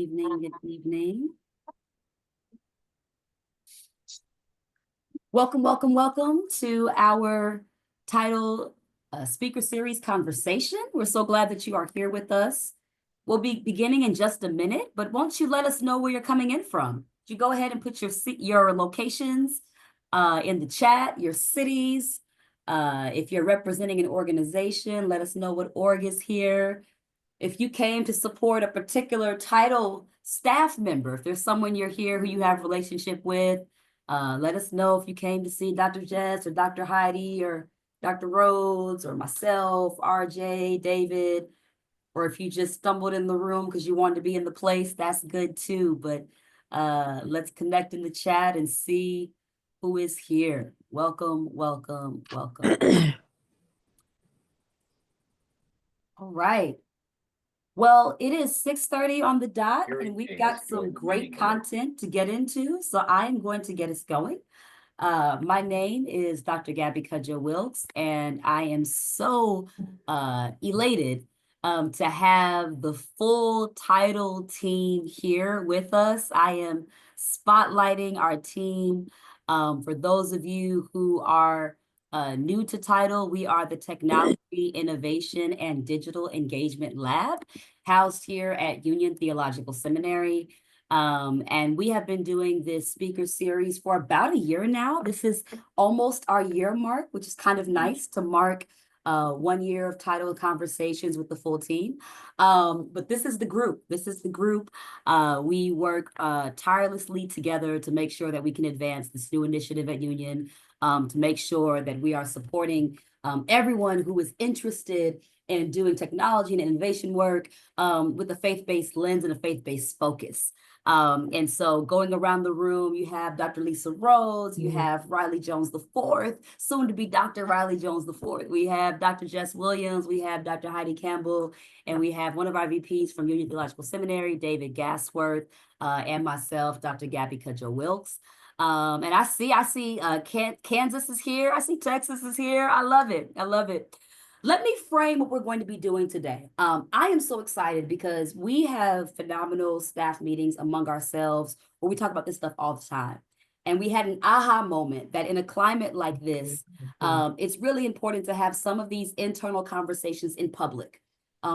evening, good evening. Welcome to our TIDEL speaker series conversation. We're so glad that you are here with us. We'll be beginning in just a minute, but won't you let us know where you're coming in from? Would you go ahead and put your locations in the chat, your cities. If you're representing an organization, let us know what org is here. If you came to support a particular TIDEL staff member, if there's someone you're here who you have a relationship with, let us know if you came to see Dr. Jess or Dr. Heidi or Dr. Rhodes or myself, RJ, David, or if you just stumbled in the room because you wanted to be in the place, that's good too. But let's connect in the chat and see who is here. Welcome. All right. Well, it is 6:30 on the dot, and we've got some great content to get into, so I am going to get us going. My name is Dr. Gabby Cudjoe-Wilkes, and I am so elated to have the full TIDEL team here with us. I am spotlighting our team. For those of you who are new to TIDEL, we are the Technology, Innovation, and Digital Engagement Lab, housed here at Union Theological Seminary. And we have been doing this speaker series for about a year now. This is almost our year mark, which is kind of nice to mark 1 year of TIDEL conversations with the full team. But this is the group. We work tirelessly together to make sure that we can advance this new initiative at Union, to make sure that we are supporting everyone who is interested in doing technology and innovation work with a faith-based lens and a faith-based focus. And so going around the room, you have Dr. Lisa Rhodes, you have Riley Jones IV, soon to be Dr. Riley Jones IV. We have Dr. Jess Williams, we have Dr. Heidi Campbell, and we have one of our VPs from Union Theological Seminary, David Gassworth, and myself, Dr. Gabby Cudjoe-Wilkes. And I see Kansas is here. I see Texas is here. I love it. Let me frame what we're going to be doing today. I am so excited because we have phenomenal staff meetings among ourselves where we talk about this stuff all the time. And we had an aha moment that in a climate like this, it's really important to have some of these internal conversations in public.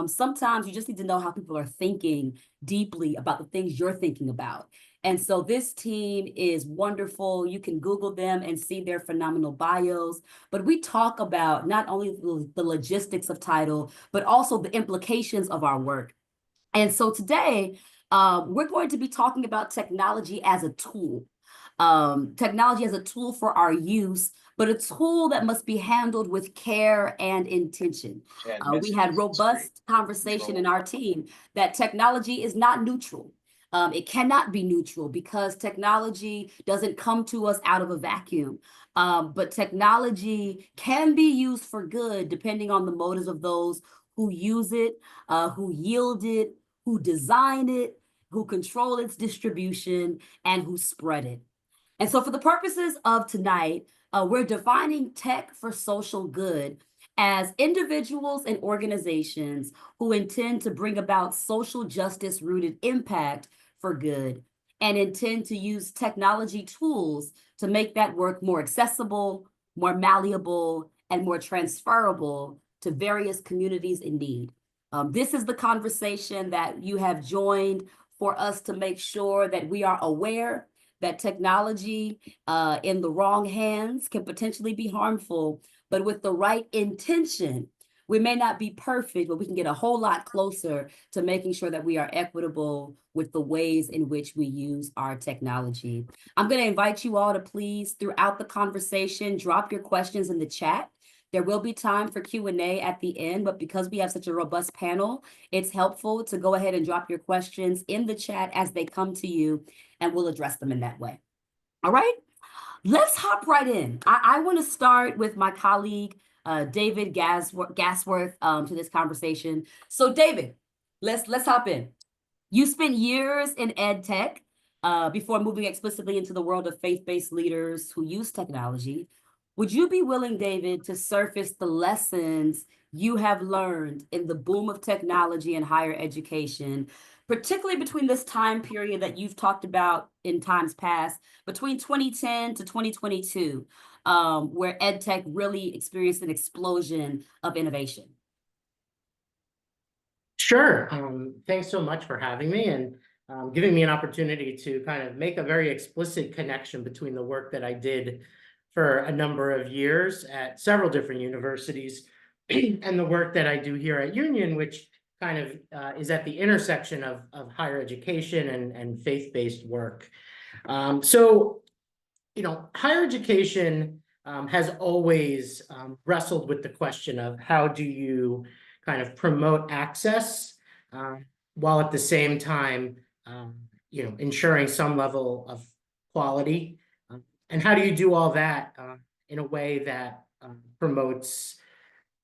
Sometimes you just need to know how people are thinking deeply about the things you're thinking about. And so this team is wonderful. You can Google them and see their phenomenal bios. But we talk about not only the logistics of TIDEL, but also the implications of our work. And so today, we're going to be talking about technology as a tool. Technology as a tool for our use, but a tool that must be handled with care and intention. We had robust conversation in our team that technology is not neutral. It cannot be neutral because technology doesn't come to us out of a vacuum. But technology can be used for good depending on the motives of those who use it, who yield it, who design it, who control its distribution, and who spread it. And so for the purposes of tonight, we're defining tech for social good as individuals and organizations who intend to bring about social justice-rooted impact for good and intend to use technology tools to make that work more accessible, more malleable, and more transferable to various communities in need. This is the conversation that you have joined for us to make sure that we are aware that technology in the wrong hands can potentially be harmful, but with the right intention, we may not be perfect, but we can get a whole lot closer to making sure that we are equitable with the ways in which we use our technology. I'm going to invite you all to please, throughout the conversation, drop your questions in the chat. There will be time for Q&A at the end, but because we have such a robust panel, it's helpful to go ahead and drop your questions in the chat as they come to you, and we'll address them in that way. All right, let's hop right in. I want to start with my colleague, David Gassworth, to this conversation. So David, let's hop in. You spent years in ed tech before moving explicitly into the world of faith-based leaders who use technology. Would you be willing, David, to surface the lessons you have learned in the boom of technology and higher education particularly between this time period that you've talked about in times past, between 2010 to 2022, where EdTech really experienced an explosion of innovation? Sure. Thanks so much for having me and giving me an opportunity to kind of make a very explicit connection between the work that I did for a number of years at several different universities and the work that I do here at Union, which kind of is at the intersection of higher education and faith-based work. So, higher education has always wrestled with the question of how do you kind of promote access while at the same time, ensuring some level of quality. And how do you do all that in a way that promotes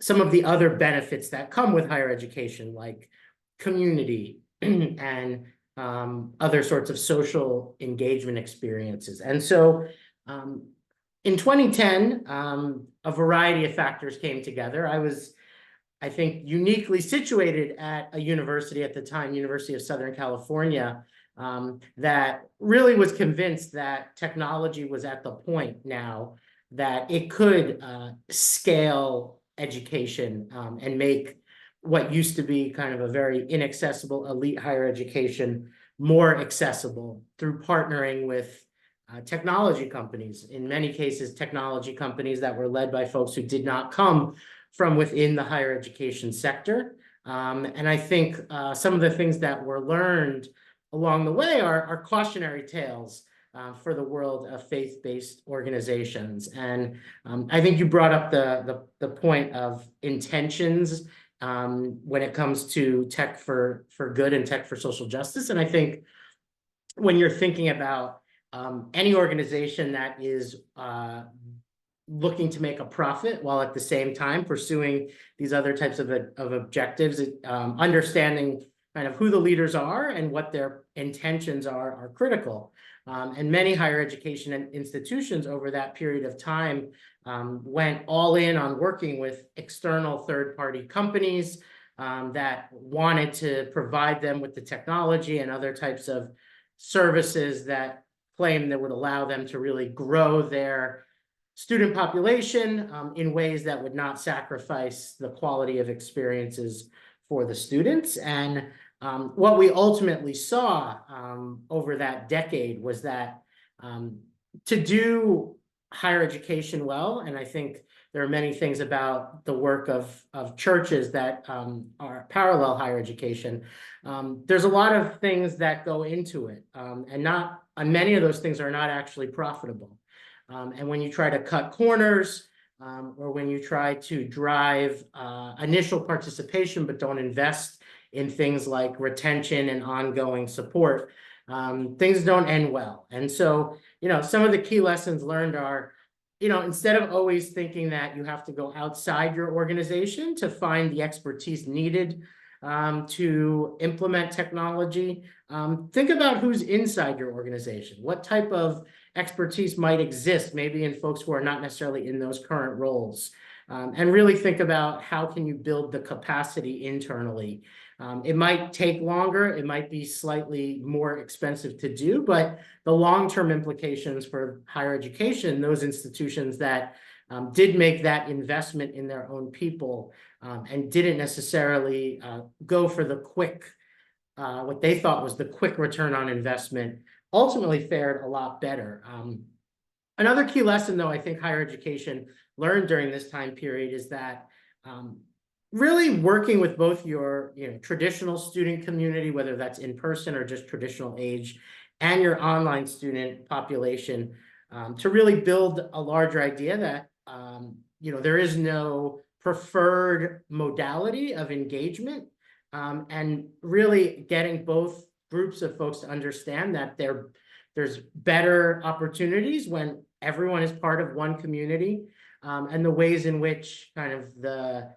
some of the other benefits that come with higher education, like community and other sorts of social engagement experiences. And so in 2010, a variety of factors came together. I was, I think, uniquely situated at a university at the time, University of Southern California, that really was convinced that technology was at the point now that it could scale education and make what used to be kind of a very inaccessible elite higher education more accessible through partnering with technology companies, in many cases, technology companies that were led by folks who did not come from within the higher education sector. And I think some of the things that were learned along the way are cautionary tales for the world of faith-based organizations. And I think you brought up the point of intentions when it comes to tech for good and tech for social justice. And I think when you're thinking about any organization that is looking to make a profit while at the same time pursuing these other types of objectives, understanding kind of who the leaders are and what their intentions are critical. And many higher education institutions over that period of time went all in on working with external third-party companies that wanted to provide them with the technology and other types of services that claim that would allow them to really grow their student population in ways that would not sacrifice the quality of experiences for the students. And what we ultimately saw over that decade was that to do higher education well, and I think there are many things about the work of churches that are parallel higher education. There's a lot of things that go into it, and many of those things are not actually profitable. And when you try to cut corners, or when you try to drive initial participation but don't invest in things like retention and ongoing support, things don't end well. And so, some of the key lessons learned are, instead of always thinking that you have to go outside your organization to find the expertise needed to implement technology, think about who's inside your organization. What type of expertise might exist, maybe in folks who are not necessarily in those current roles, and really think about how can you build the capacity internally. It might take longer, it might be slightly more expensive to do, but the long-term implications for higher education, those institutions that did make that investment in their own people and didn't necessarily go for the quick, what they thought was the quick return on investment, ultimately fared a lot better. Another key lesson, though, I think higher education learned during this time period is that really working with both your traditional student community, whether that's in person or just traditional age, and your online student population, to really build a larger idea that there is no preferred modality of engagement, and really getting both groups of folks to understand that there's better opportunities when everyone is part of one community, and the ways in which kind of the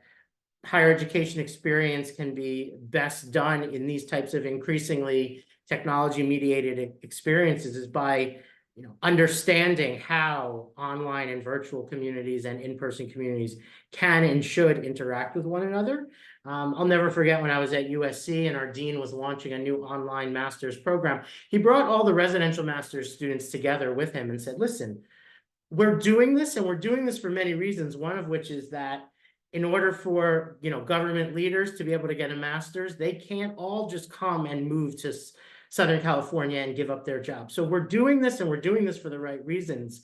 higher education experience can be best done in these types of increasingly technology-mediated experiences is by understanding how online and virtual communities and in-person communities can and should interact with one another. I'll never forget when I was at USC and our dean was launching a new online master's program. He brought all the residential master's students together with him and said, listen, we're doing this, and we're doing this for many reasons, one of which is that in order for, government leaders to be able to get a master's, they can't all just come and move to Southern California and give up their job. So we're doing this, and we're doing this for the right reasons.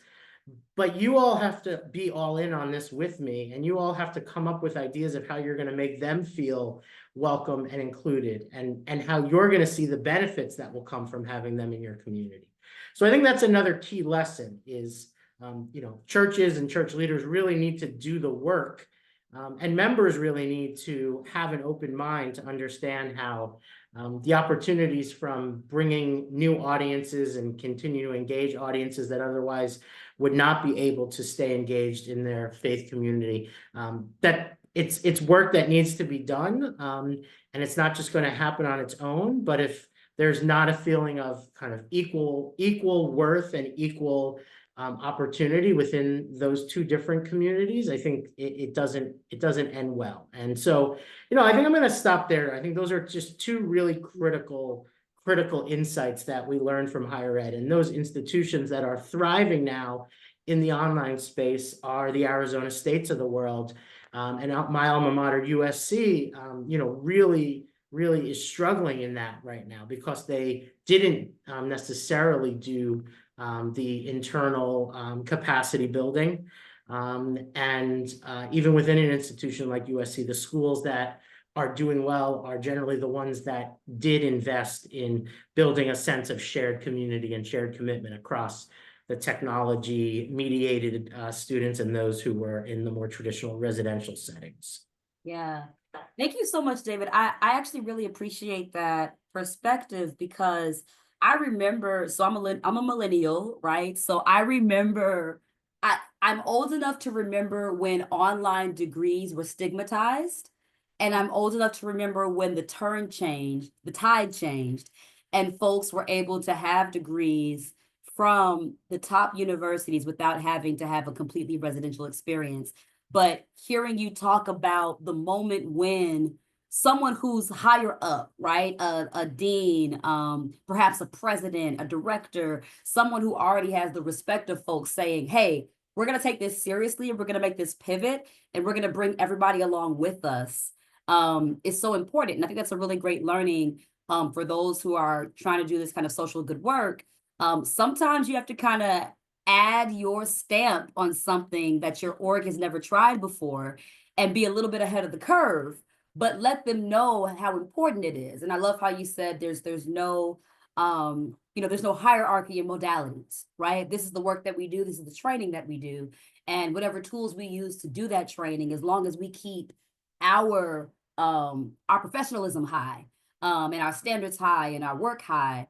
But you all have to be all in on this with me, and you all have to come up with ideas of how you're going to make them feel welcome and included, and how you're going to see the benefits that will come from having them in your community. So I think that's another key lesson is, churches and church leaders really need to do the work, and members really need to have an open mind to understand how the opportunities from bringing new audiences and continue to engage audiences that otherwise would not be able to stay engaged in their faith community. That it's work that needs to be done, and it's not just going to happen on its own. But if there's not a feeling of kind of equal worth and equal opportunity within those two different communities, I think it doesn't end well. And so, I think I'm going to stop there. I think those are just two really critical insights that we learned from higher ed, and those institutions that are thriving now in the online space are the Arizona States of the world. And my alma mater, USC, really is struggling in that right now because they didn't necessarily do the internal capacity building. And even within an institution like USC, the schools that are doing well are generally the ones that did invest in building a sense of shared community and shared commitment across the technology mediated students and those who were in the more traditional residential settings. Yeah. Thank you so much, David. I actually really appreciate that perspective because I remember, so I'm a millennial, right? So I remember, I'm old enough to remember when online degrees were stigmatized. And I'm old enough to remember when the tide changed, and folks were able to have degrees from the top universities without having to have a completely residential experience. But hearing you talk about the moment when someone who's higher up, right? A dean, perhaps a president, a director, someone who already has the respect of folks saying, hey, we're going to take this seriously and we're going to make this pivot and we're going to bring everybody along with us, is so important. And I think that's a really great learning for those who are trying to do this kind of social good work. Sometimes you have to kind of add your stamp on something that your org has never tried before and be a little bit ahead of the curve, but let them know how important it is. And I love how you said there's no there's no hierarchy in modalities, right? This is the work that we do, this is the training that we do, and whatever tools we use to do that training, as long as we keep our professionalism high, and our standards high and our work high,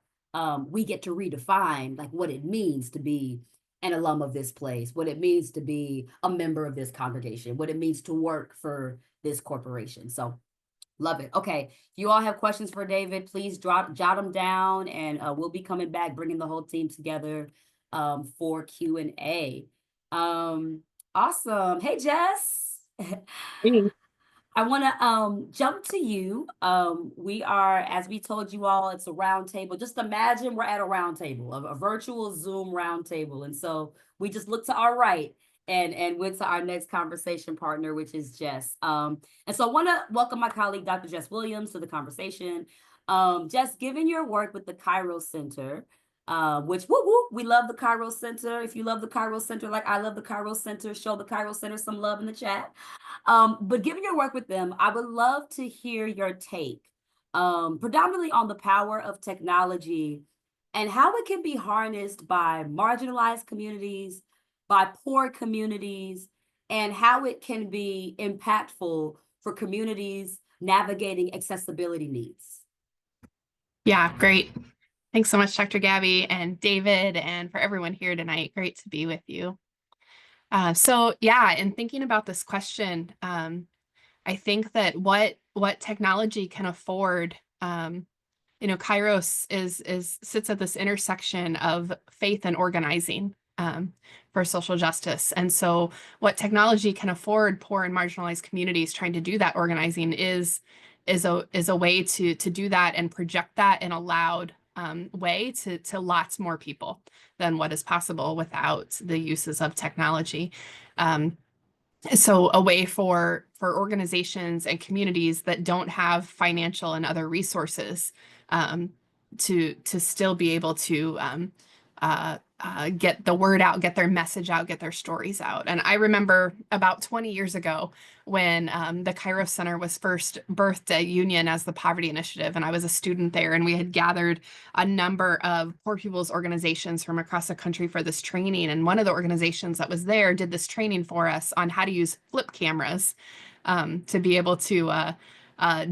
we get to redefine like what it means to be an alum of this place, what it means to be a member of this congregation, what it means to work for this corporation. So love it. Okay, if you all have questions for David, please jot them down, and we'll be coming back, bringing the whole team together for Q&A. Awesome. Hey, Jess. Hey. I want to jump to you. We are, as we told you all, it's a round table. Just imagine we're at a round table, a virtual Zoom round table. And so we just look to our right and went to our next conversation partner, which is Jess. And so I want to welcome my colleague, Dr. Jess Williams, to the conversation. Jess, given your work with the Kairos Center, which we love the Kairos Center. If you love the Kairos Center, like I love the Kairos Center, show the Kairos Center some love in the chat. But given your work with them, I would love to hear your take, predominantly on the power of technology and how it can be harnessed by marginalized communities, by poor communities, and how it can be impactful for communities navigating accessibility needs. Yeah, great. Thanks so much, Dr. Gabby and David, and for everyone here tonight. Great to be with you. So yeah, in thinking about this question, I think that what technology can afford, Kairos sits at this intersection of faith and organizing. for social justice. And so what technology can afford poor and marginalized communities trying to do that organizing is a way to do that and project that in a loud way to lots more people than what is possible without the uses of technology. So a way for organizations and communities that don't have financial and other resources to still be able to get the word out, get their message out, get their stories out. And I remember about 20 years ago when the Kairos Center was first birthed at Union as the Poverty Initiative, and I was a student there, and we had gathered a number of poor people's organizations from across the country for this training. And one of the organizations that was there did this training for us on how to use flip cameras to be able to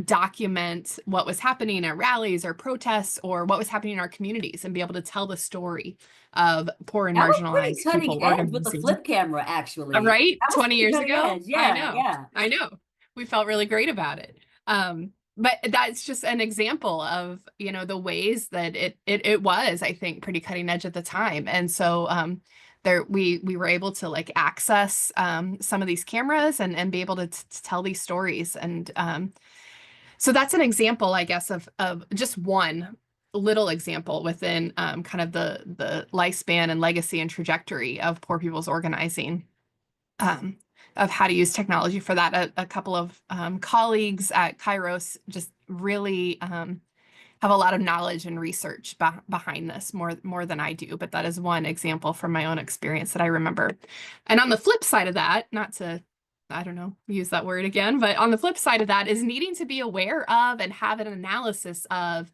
document what was happening at rallies or protests or what was happening in our communities and be able to tell the story of poor and That was pretty marginalized cutting people edge with the organizing. flip camera, actually. Right? That was 20 pretty years cutting ago. edge. Yeah, yeah. I know. We felt really great about it. But that's just an example of, the ways that it was, I think, pretty cutting edge at the time. And so there we were able to like access some of these cameras and be able to tell these stories. And so that's an example, I guess, of just one little example within kind of the lifespan and legacy and trajectory of poor people's organizing, of how to use technology for that. A couple of colleagues at Kairos just really have a lot of knowledge and research behind this, more than I do. But that is one example from my own experience that I remember. And on the flip side of that, not to, I don't know, use that word again, but on the flip side of that is needing to be aware of and have an analysis of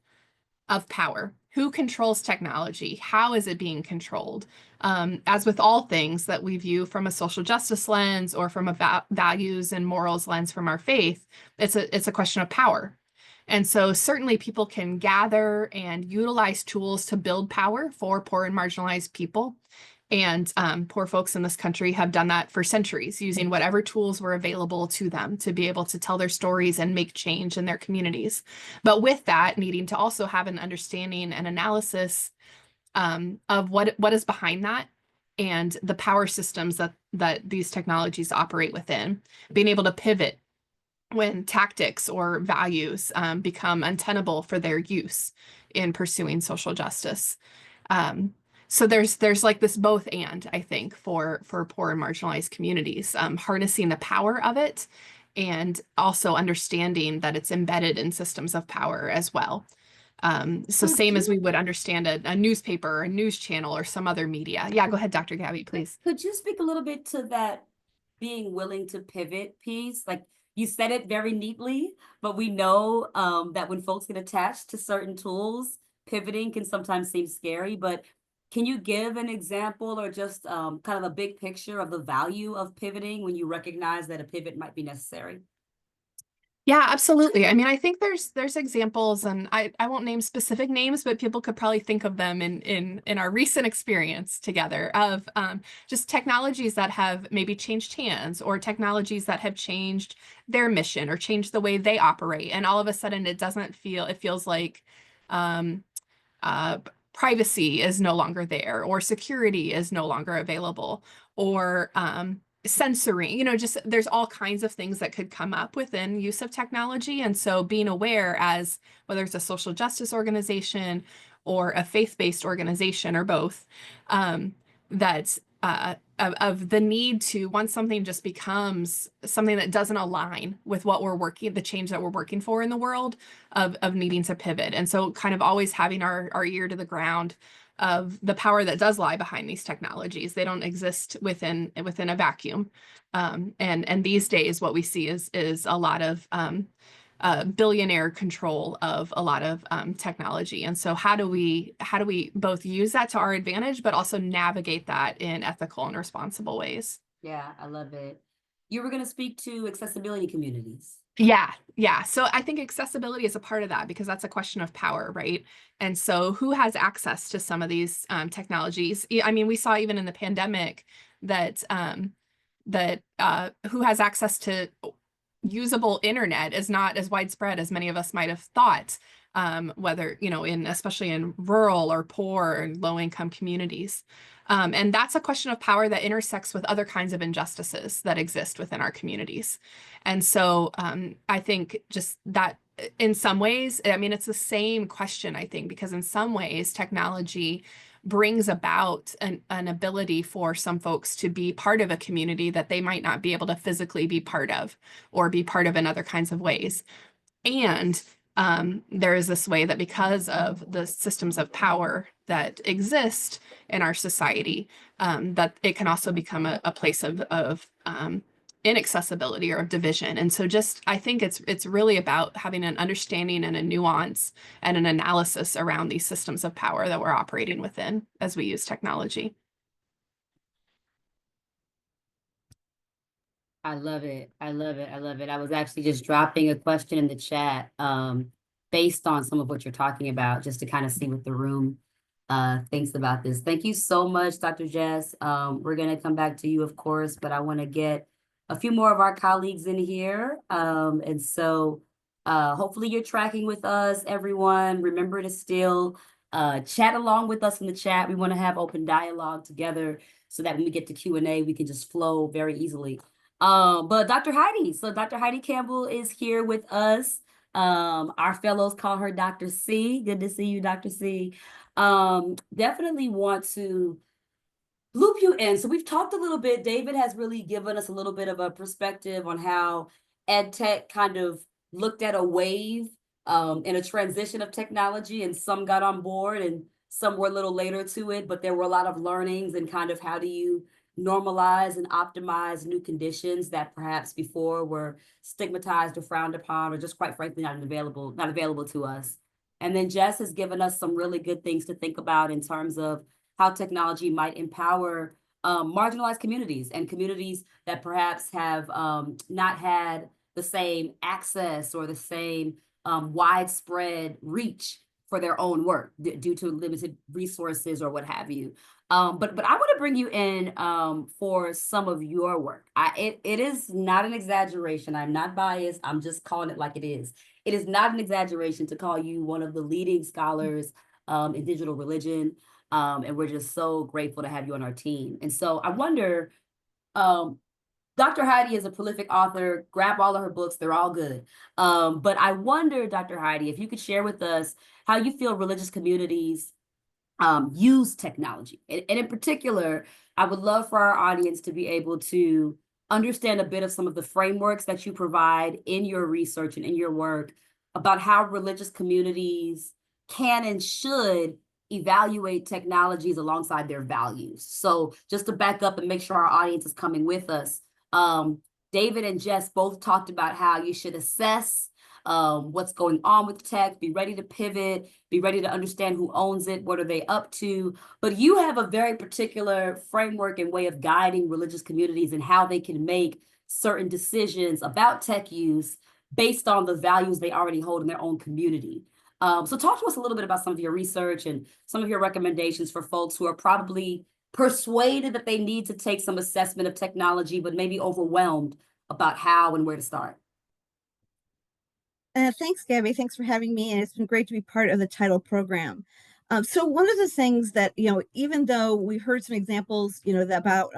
power. Who controls technology? How is it being controlled? As with all things that we view from a social justice lens or from a values and morals lens from our faith, it's a question of power. And so certainly people can gather and utilize tools to build power for poor and marginalized people. And poor folks in this country have done that for centuries, using whatever tools were available to them to be able to tell their stories and make change in their communities. But with that, needing to also have an understanding and analysis of what is behind that and the power systems that these technologies operate within, being able to pivot when tactics or values become untenable for their use in pursuing social justice. So there's like this both and, I think, for poor and marginalized communities, harnessing the power of it and also understanding that it's embedded in systems of power as well. So same as we would understand a newspaper or a news channel or some other media. Yeah, go ahead, Dr. Gabby, please. Could you speak a little bit to that being willing to pivot piece? Like you said it very neatly, but we know that when folks get attached to certain tools, pivoting can sometimes seem scary. But can you give an example or just kind of a big picture of the value of pivoting when you recognize that a pivot might be necessary? Yeah, absolutely. I mean, I think there's examples, and I won't name specific names, but people could probably think of them in our recent experience together of just technologies that have maybe changed hands or technologies that have changed their mission or changed the way they operate. And all of a sudden it feels like privacy is no longer there, or security is no longer available, or censoring, just there's all kinds of things that could come up within use of technology. And so being aware, as whether it's a social justice organization or a faith-based organization or both, that of the need to, once something just becomes something that doesn't align with what the change that we're working for in the world, of needing to pivot. And so kind of always having our ear to the ground of the power that does lie behind these technologies. They don't exist within a vacuum. And these days what we see is a lot of billionaire control of a lot of technology. And so how do we both use that to our advantage, but also navigate that in ethical and responsible ways? Yeah, I love it. You were going to speak to accessibility communities. Yeah. So I think accessibility is a part of that because that's a question of power, right? And so who has access to some of these technologies? I mean, we saw even in the pandemic that who has access to usable internet is not as widespread as many of us might have thought. whether, especially in rural or poor and low-income communities. And that's a question of power that intersects with other kinds of injustices that exist within our communities. And so I think just that in some ways, I mean, it's the same question, I think, because in some ways technology brings about an ability for some folks to be part of a community that they might not be able to physically be part of or be part of in other kinds of ways. And there is this way that because of the systems of power that exist in our society, that it can also become a place of inaccessibility or of division. And so I think it's really about having an understanding and a nuance and an analysis around these systems of power that we're operating within as we use technology. I love it. I love it. I love it. I was actually just dropping a question in the chat based on some of what you're talking about, just to kind of see what the room thinks about this. Thank you so much, Dr. Jess. We're going to come back to you, of course, but I want to get a few more of our colleagues in here. And so hopefully you're tracking with us, everyone. Remember to still chat along with us in the chat. We want to have open dialogue together so that when we get to Q&A, we can just flow very easily. But Dr. Heidi Campbell is here with us. Our fellows call her Dr. C. Good to see you, Dr. C. Definitely want to loop you in. So we've talked a little bit. David has really given us a little bit of a perspective on how ed tech kind of looked at a wave and a transition of technology, and some got on board and some were a little later to it, but there were a lot of learnings and kind of how do you normalize and optimize new conditions that perhaps before were stigmatized or frowned upon, or just quite frankly not available to us. And then Jess has given us some really good things to think about in terms of how technology might empower marginalized communities and communities that perhaps have not had the same access or the same widespread reach for their own work due to limited resources or what have you. But I want to bring you in for some of your work. It is not an exaggeration. I'm not biased. I'm just calling it like it is. It is not an exaggeration to call you one of the leading scholars in digital religion. And we're just so grateful to have you on our team. And so I wonder, Dr. Heidi is a prolific author. Grab all of her books. They're all good. But I wonder, Dr. Heidi, if you could share with us how you feel religious communities use technology. And in particular, I would love for our audience to be able to understand a bit of some of the frameworks that you provide in your research and in your work about how religious communities can and should evaluate technologies alongside their values. So just to back up and make sure our audience is coming with us, David and Jess both talked about how you should assess what's going on with tech, be ready to pivot, be ready to understand who owns it, what are they up to. But you have a very particular framework and way of guiding religious communities and how they can make certain decisions about tech use based on the values they already hold in their own community. So talk to us a little bit about some of your research and some of your recommendations for folks who are probably persuaded that they need to take some assessment of technology, but maybe overwhelmed about how and where to start. Thanks, Gabby. Thanks for having me. And it's been great to be part of the TIDEL program. So one of the things that, even though we heard some examples, about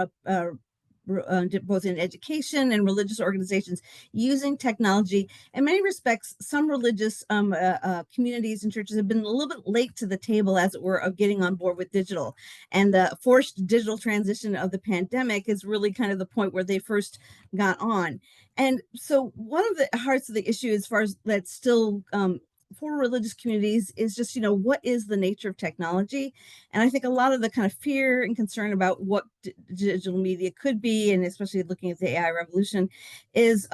both in education and religious organizations using technology, in many respects, some religious communities and churches have been a little bit late to the table, as it were, of getting on board with digital. And the forced digital transition of the pandemic is really kind of the point where they first got on. And so one of the hearts of the issue, as far as that's still for religious communities, is just, what is the nature of technology? And I think a lot of the kind of fear and concern about what digital media could be, and especially looking at the AI revolution, is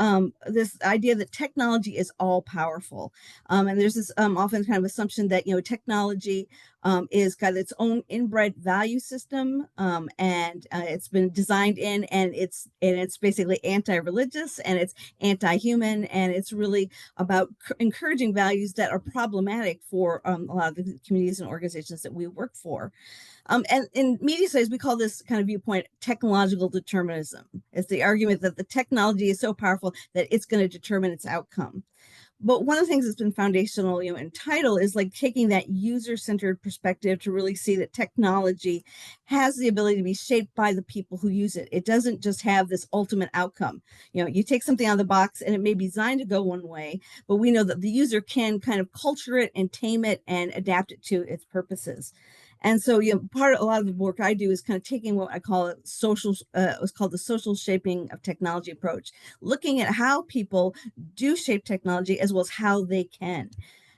this idea that technology is all powerful. And there's this often kind of assumption that, technology is got its own inbred value system, and it's been designed in, and it's basically anti-religious, and it's anti-human, and it's really about encouraging values that are problematic for a lot of the communities and organizations that we work for. And in media studies, we call this kind of viewpoint technological determinism. It's the argument that the technology is so powerful that it's going to determine its outcome. But one of the things that's been foundational, in TIDEL is like taking that user-centered perspective to really see that technology has the ability to be shaped by the people who use it. It doesn't just have this ultimate outcome. You take something out of the box and it may be designed to go one way, but we know that the user can kind of culture it and tame it and adapt it to its purposes. And so, a lot of the work I do is kind of taking what I call it what's called the social shaping of technology approach, looking at how people do shape technology as well as how they can.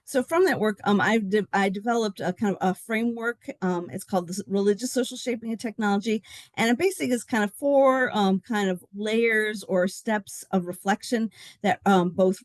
So from that work, I developed a kind of a framework. It's called the religious social shaping of technology, and it basically is kind of four kind of layers or steps of reflection that both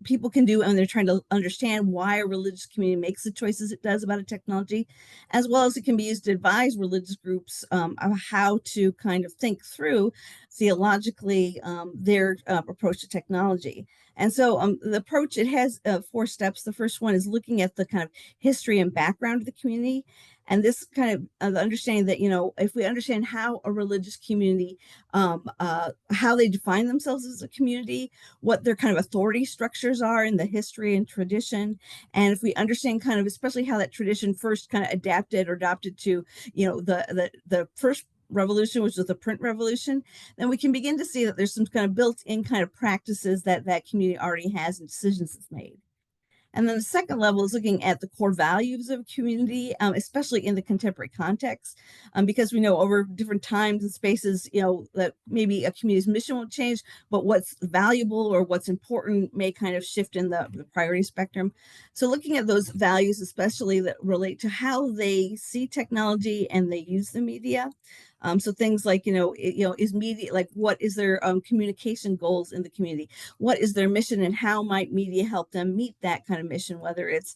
people can do, and they're trying to understand why a religious community makes the choices it does about a technology, as well as it can be used to advise religious groups of how to kind of think through theologically their approach to technology. And so the approach, it has 4 steps. The first one is looking at the kind of history and background of the community. And this kind of the understanding that, if we understand how a religious community, how they define themselves as a community, what their kind of authority structures are in the history and tradition, and if we understand kind of especially how that tradition first kind of adapted or adopted to, the first revolution, which was the print revolution, then we can begin to see that there's some kind of built-in kind of practices that that community already has and decisions it's made. And then the second level is looking at the core values of a community, especially in the contemporary context, because we know over different times and spaces, that maybe a community's mission won't change, but what's valuable or what's important may kind of shift in the priority spectrum. So looking at those values, especially that relate to how they see technology and they use the media. So things like, is media, like what is their communication goals in the community? What is their mission and how might media help them meet that kind of mission, whether it's,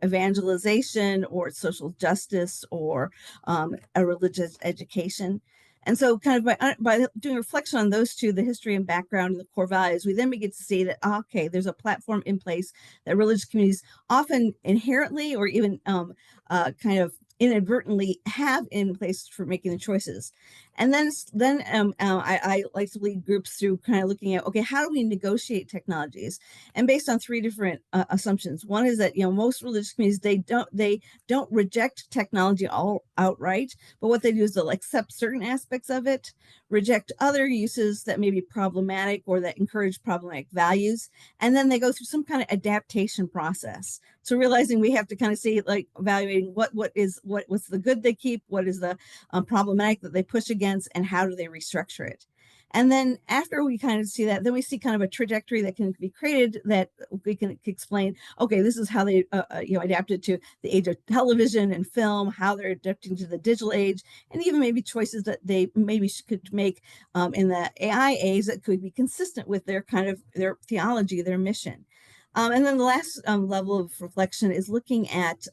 evangelization or social justice or a religious education. And so kind of by doing reflection on those two, the history and background and the core values, we then begin to see that, okay, there's a platform in place that religious communities often inherently or even kind of inadvertently have in place for making the choices. And then I like to lead groups through kind of looking at, okay, how do we negotiate technologies? And based on 3 different assumptions. One is that, most religious communities, they don't reject technology all outright, but what they do is they'll accept certain aspects of it, reject other uses that may be problematic or that encourage problematic values, and then they go through some kind of adaptation process. So realizing we have to kind of see, like, evaluating what's the good they keep, what is the problematic that they push against, and how do they restructure it. And then after we kind of see that, then we see kind of a trajectory that can be created that we can explain, okay, this is how they adapted to the age of television and film, how they're adapting to the digital age, and even maybe choices that they maybe could make in the AI age that could be consistent with their kind of their theology, their mission. And then the last level of reflection is looking at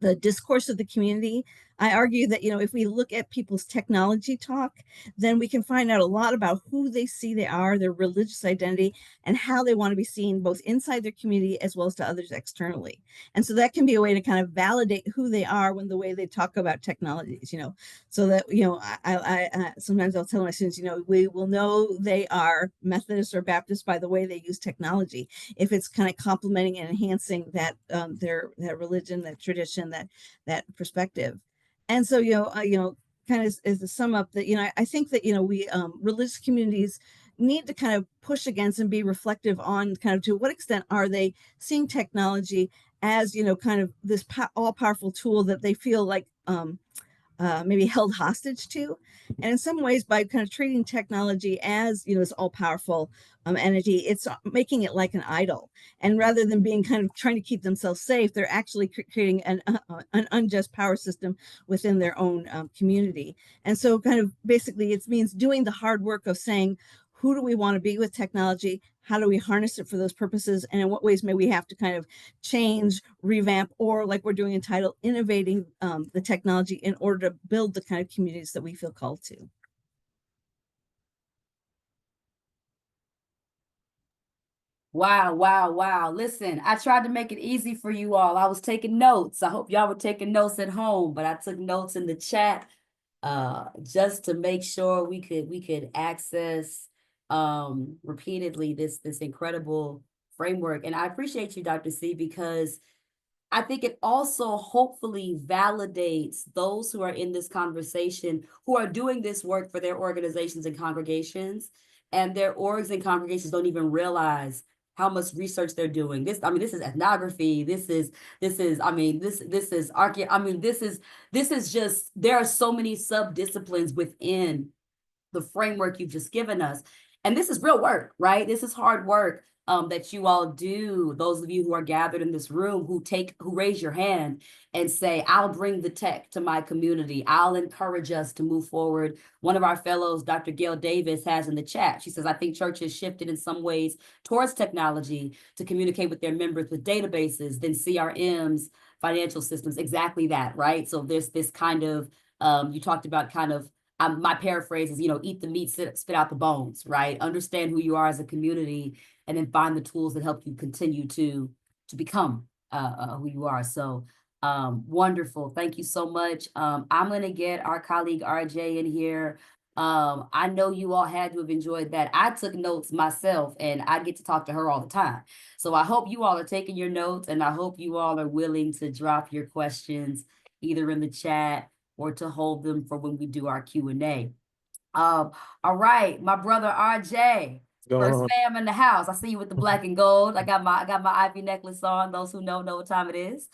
the discourse of the community. I argue that, if we look at people's technology talk, then we can find out a lot about who they see they are, their religious identity, and how they want to be seen both inside their community as well as to others externally. And so that can be a way to kind of validate who they are when the way they talk about technologies, so that, I sometimes I'll tell my students, we will know they are Methodist or Baptist by the way they use technology. If it's kind of complementing and enhancing that that religion, that tradition, that perspective. And so, kind of as to sum up that, I think that, we religious communities need to kind of push against and be reflective on kind of to what extent are they seeing technology as, kind of this all-powerful tool that they feel like maybe held hostage to. And in some ways, by kind of treating technology as, this all-powerful entity, it's making it like an idol. And rather than being kind of trying to keep themselves safe, they're actually creating an unjust power system within their own community. And so kind of basically it means doing the hard work of saying, who do we want to be with technology? How do we harness it for those purposes? And in what ways may we have to kind of change, revamp, or like we're doing in TIDEL, innovating the technology in order to build the kind of communities that we feel called to. Wow, wow, wow. Listen, I tried to make it easy for you all. I was taking notes. I hope y'all were taking notes at home, but I took notes in the chat just to make sure we could access repeatedly this incredible framework. And I appreciate you, Dr. C, because I think it also hopefully validates those who are in this conversation, who are doing this work for their organizations and congregations, and their orgs and congregations don't even realize how much research they're doing. This is ethnography. This is just, there are so many sub-disciplines within the framework you've just given us. And this is real work, right? This is hard work that you all do. Those of you who are gathered in this room who raise your hand and say, I'll bring the tech to my community. I'll encourage us to move forward. One of our fellows, Dr. Gail Davis, has in the chat. She says, I think church has shifted in some ways towards technology to communicate with their members with databases, then CRMs, financial systems, exactly that, right? So there's this kind of, you talked about kind of, my paraphrase is, eat the meat, spit out the bones, right? Understand who you are as a community, and then find the tools that help you continue to become who you are. So wonderful. Thank you so much. I'm going to get our colleague RJ in here. I know you all had to have enjoyed that. I took notes myself, and I get to talk to her all the time. So I hope you all are taking your notes, and I hope you all are willing to drop your questions either in the chat or to hold them for when we do our Q&A. All right, my brother RJ, first fam in the house. I see you with the black and gold. I got my Ivy necklace on. Those who know what time it is.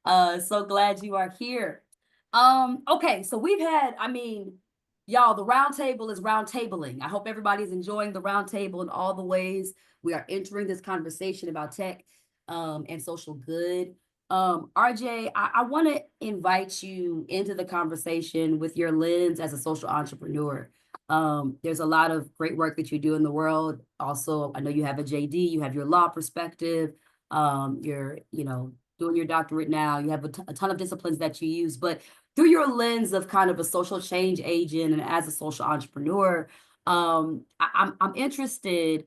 So glad you are here. Okay, so we've had, y'all, the roundtable is roundtabling. I hope everybody's enjoying the roundtable in all the ways we are entering this conversation about tech and social good. RJ, I want to invite you into the conversation with your lens as a social entrepreneur. There's a lot of great work that you do in the world. Also, I know you have a JD, you have your law perspective, you're, doing your doctorate now, you have a ton of disciplines that you use, but through your lens of kind of a social change agent and as a social entrepreneur, I'm interested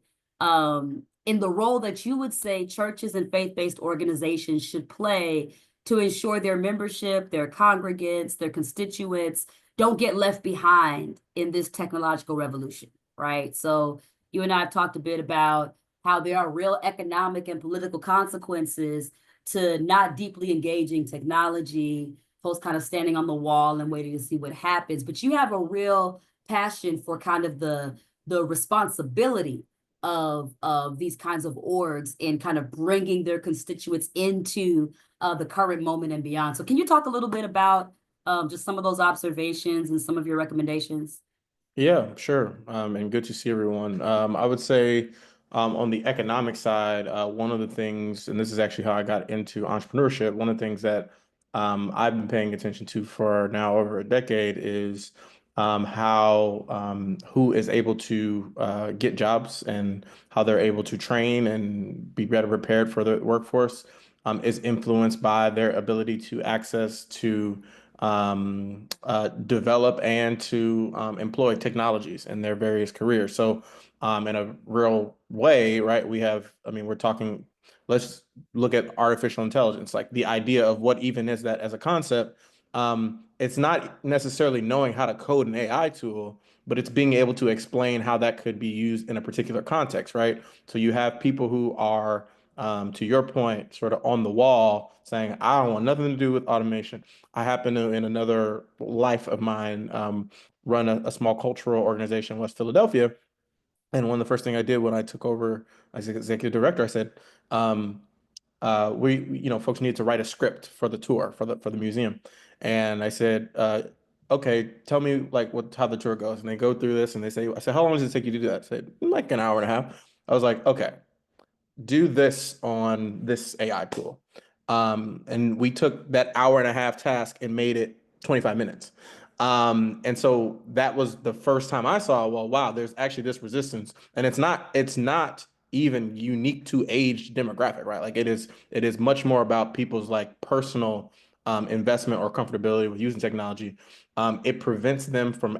in the role that you would say churches and faith-based organizations should play to ensure their membership, their congregants, their constituents don't get left behind in this technological revolution, right? So you and I have talked a bit about how there are real economic and political consequences to not deeply engaging technology, folks kind of standing on the wall and waiting to see what happens. But you have a real passion for kind of the responsibility of these kinds of orgs and kind of bringing their constituents into the current moment and beyond. So can you talk a little bit about just some of those observations and some of your recommendations? Yeah, sure. And good to see everyone. I would say on the economic side, one of the things, and this is actually how I got into entrepreneurship, one of the things that I've been paying attention to for now over a decade is how who is able to get jobs and how they're able to train and be better prepared for the workforce is influenced by their ability to access to develop and to employ technologies in their various careers. So in a real way, right, we're talking, let's look at artificial intelligence, like the idea of what even is that as a concept. It's not necessarily knowing how to code an AI tool, but it's being able to explain how that could be used in a particular context, right? So you have people who are, to your point, sort of on the wall saying, I don't want nothing to do with automation. I happen to, in another life of mine, run a small cultural organization in West Philadelphia. And one of the first things I did when I took over as executive director, I said, folks need to write a script for the tour for the museum. And I said, okay, tell me like how the tour goes. And they go through this and I said, how long does it take you to do that? I said, like an hour and a half. I was like, okay, do this on this AI tool. And we took that hour and a half task and made it 25 minutes. And so that was the first time I saw, well, wow, there's actually this resistance. And it's not even unique to age demographic, right? Like it is much more about people's like personal investment or comfortability with using technology. It prevents them from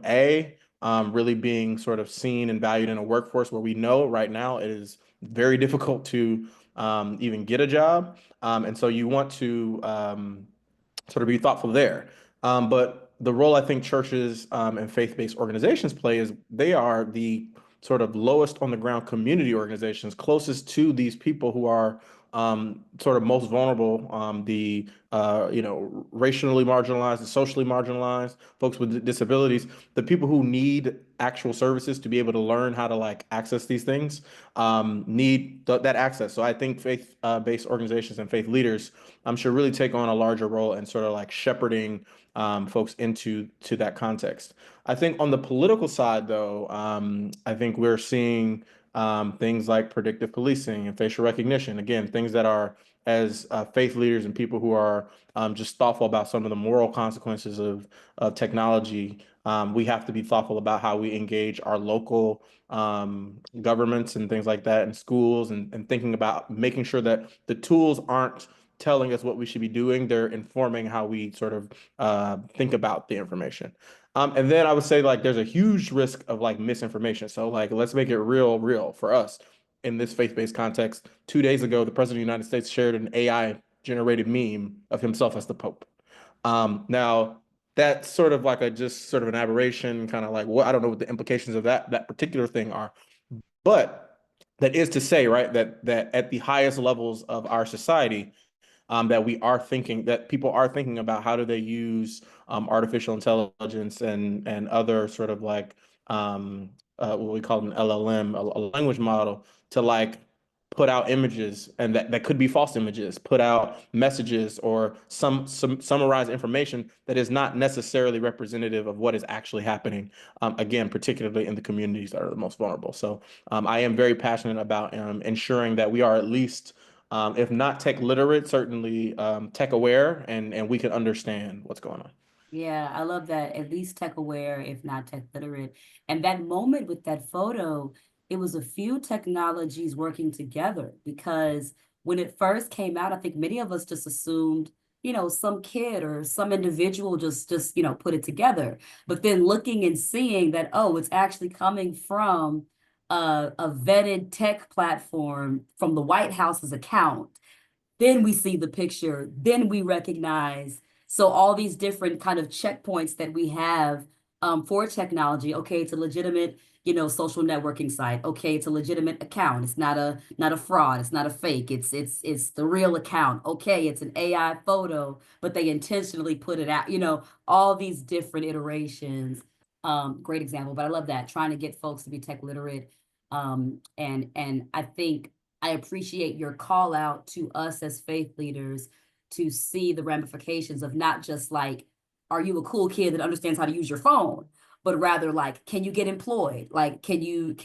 really being sort of seen and valued in a workforce where we know right now it is very difficult to even get a job. And so you want to sort of be thoughtful there. But the role I think churches and faith-based organizations play is they are the sort of lowest on the ground community organizations closest to these people who are sort of most vulnerable, the racially marginalized, the socially marginalized, folks with disabilities, the people who need actual services to be able to learn how to like access these things, need that access. So I think faith-based organizations and faith leaders should really take on a larger role in sort of like shepherding folks into that context. I think on the political side, though, I think we're seeing things like predictive policing and facial recognition. Again, things that are, as faith leaders and people who are just thoughtful about some of the moral consequences of technology, we have to be thoughtful about how we engage our local governments and things like that, and schools, and thinking about making sure that the tools aren't telling us what we should be doing. They're informing how we sort of think about the information. And then I would say like there's a huge risk of like misinformation. So like let's make it real for us in this faith-based context. 2 days ago, the President of the United States shared an AI generated meme of himself as the Pope. Now that's sort of like just sort of an aberration, kind of like what I don't know what the implications of that particular thing are. But that is to say, right, that at the highest levels of our society, that people are thinking about how do they use artificial intelligence and other sort of like what we call an LLM, a language model, to like put out images, and that could be false images, put out messages or some summarized information that is not necessarily representative of what is actually happening, again, particularly in the communities that are the most vulnerable. So I am very passionate about ensuring that we are at least if not tech literate, certainly tech aware, and we can understand what's going on. Yeah, I love that. At least tech aware, if not tech literate. And that moment with that photo, it was a few technologies working together, because when it first came out, I think many of us just assumed, some kid or some individual just put it together. But then looking and seeing that, oh, it's actually coming from a vetted tech platform from the White House's account. Then we see the picture, then we recognize. So all these different kind of checkpoints that we have for technology. Okay, it's a legitimate, social networking site. Okay, it's a legitimate account. It's not a fraud. It's not a fake. It's the real account. Okay, it's an AI photo, but they intentionally put it out. All these different iterations. Great example, but I love that, trying to get folks to be tech literate. And I think I appreciate your call out to us as faith leaders to see the ramifications of not just like, are you a cool kid that understands how to use your phone, but rather like, can you get employed? Like, can you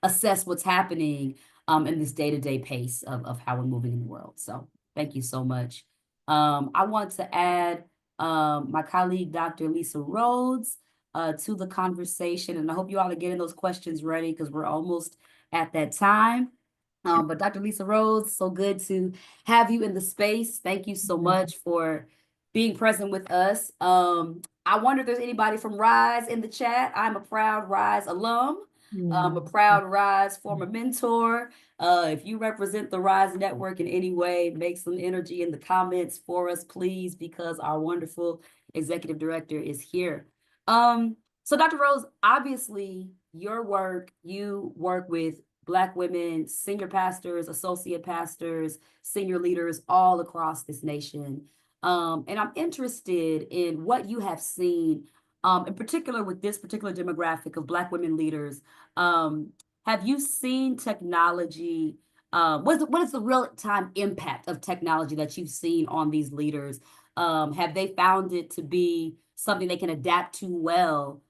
assess what's happening in this day-to-day pace of how we're moving in the world? So thank you so much. I want to add my colleague, Dr. Lisa Rhodes, to the conversation, and I hope you all are getting those questions ready because we're almost at that time. But Dr. Lisa Rhodes, so good to have you in the space. Thank you so much for being present with us. I wonder if there's anybody from RISE in the chat. I'm a proud RISE alum, a proud RISE former mentor. If you represent the RISE network in any way, make some energy in the comments for us, please, because our wonderful executive director is here. So Dr. Rhodes, obviously you work with Black women, senior pastors, associate pastors, senior leaders all across this nation. And I'm interested in what you have seen, in particular with this particular demographic of Black women leaders. Have you seen technology? What is the real-time impact of technology that you've seen on these leaders? Have they found it to be something they can adapt to well?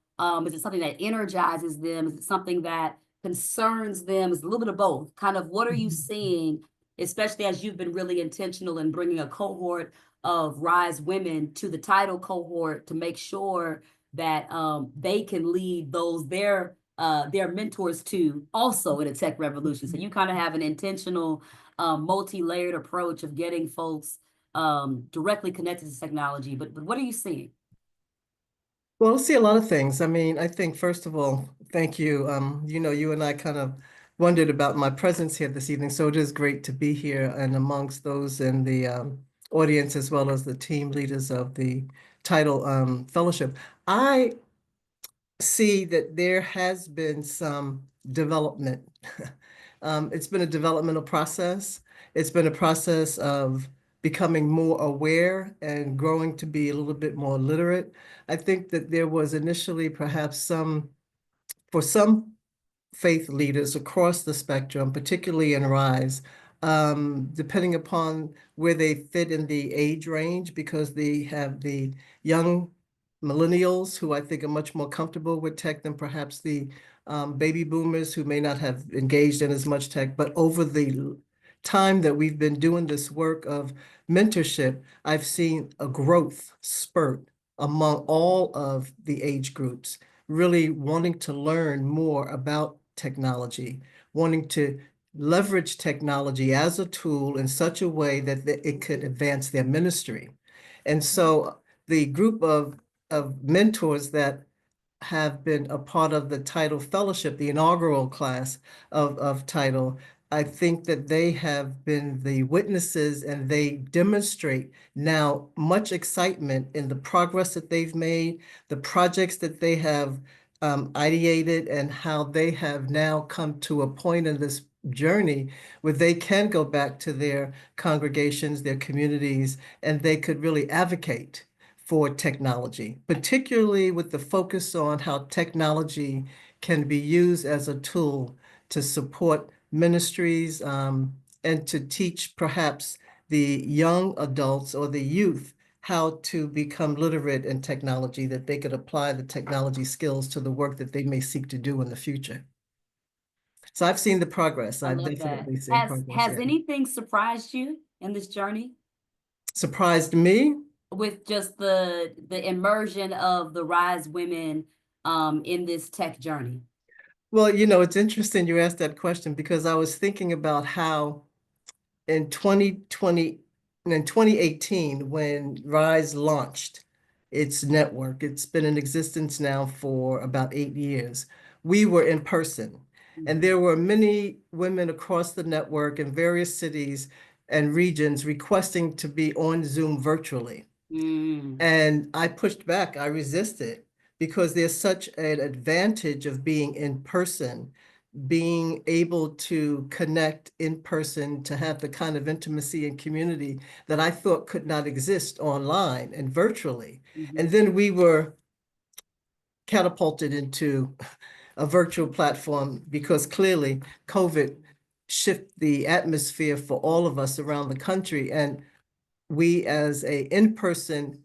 Is it something that energizes them? Is it something that concerns them? Is a little bit of both. Kind of what are you seeing, especially as you've been really intentional in bringing a cohort of RISE women to the TIDEL cohort to make sure that they can lead their mentors to also in a tech revolution. So you kind of have an intentional multi-layered approach of getting folks directly connected to technology. But what are you seeing? Well, I see a lot of things. I mean, I think, first of all, thank you. You and I kind of wondered about my presence here this evening, so it is great to be here and amongst those in the audience, as well as the team leaders of the TIDEL Fellowship. I see that there has been some development. It's been a developmental process. It's been a process of becoming more aware and growing to be a little bit more literate. I think that there was initially perhaps for some faith leaders across the spectrum, particularly in Rise, depending upon where they fit in the age range, because they have the young millennials who I think are much more comfortable with tech than perhaps the baby boomers who may not have engaged in as much tech. But over the time that we've been doing this work of mentorship, I've seen a growth spurt among all of the age groups, really wanting to learn more about technology, wanting to leverage technology as a tool in such a way that it could advance their ministry. And so the group of mentors that have been a part of the TIDEL Fellowship, the inaugural class of TIDEL, I think that they have been the witnesses and they demonstrate now much excitement in the progress that they've made, the projects that they have ideated, and how they have now come to a point in this journey where they can go back to their congregations, their communities, and they could really advocate for technology, particularly with the focus on how technology can be used as a tool to support ministries and to teach perhaps the young adults or the youth how to become literate in technology, that they could apply the technology skills to the work that they may seek to do in the future. So I've seen the progress. I I've love that. definitely seen progress. Has Yeah. anything surprised you in this journey Surprised me? with just the immersion of the Rise women in this tech journey? Well, you know, it's interesting you asked that question because I was thinking about how in 2020 and in 2018, when Rise launched its network, it's been in existence now for about 8 years. We were in person, and there were many women across the network in various cities and regions requesting to be on Zoom virtually. Mm. And I pushed back, I resisted, because there's such an advantage of being in person, being able to connect in person, to have the kind of intimacy and community that I thought could not exist online and virtually. And then we were catapulted into a virtual platform because clearly COVID shifted the atmosphere for all of us around the country. And we as a in-person